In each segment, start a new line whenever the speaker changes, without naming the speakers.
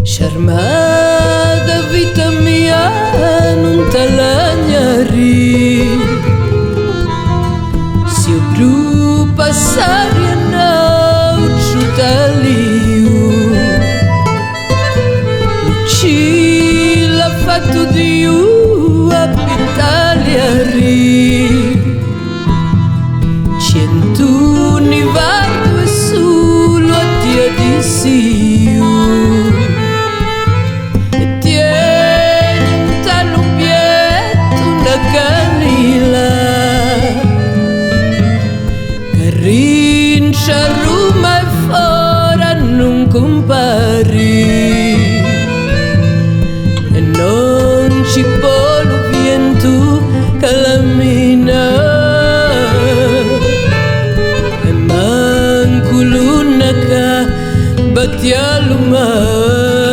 Charmada vita mia non te la gnari, se o bru passare a nauciu taliu, ci l'ha fatto Dio a pitaliari, cent'uni vardo e solo a tia di siu. Rincia Roma e fora non compari e non ci può lo vento che la mina e manco l'una che batte lo mari.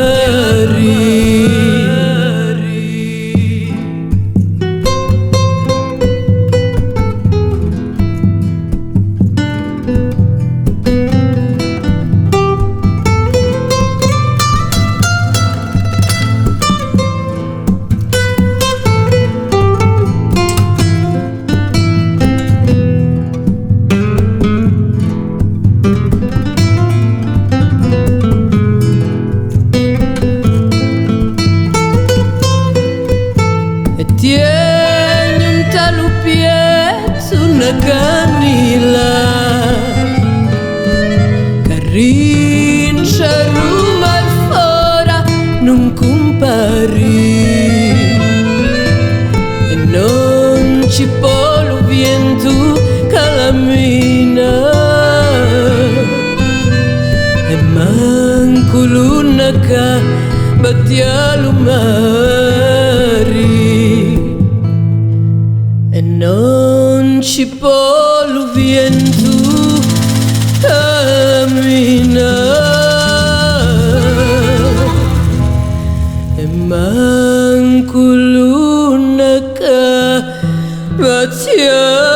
Tieni un talupietto, una canila che rincia Roma e fora non compari e non ci può lo vento che la mina e manco l'una che batte lo mari. E non ci può lo vento camminare e manco l'una che batte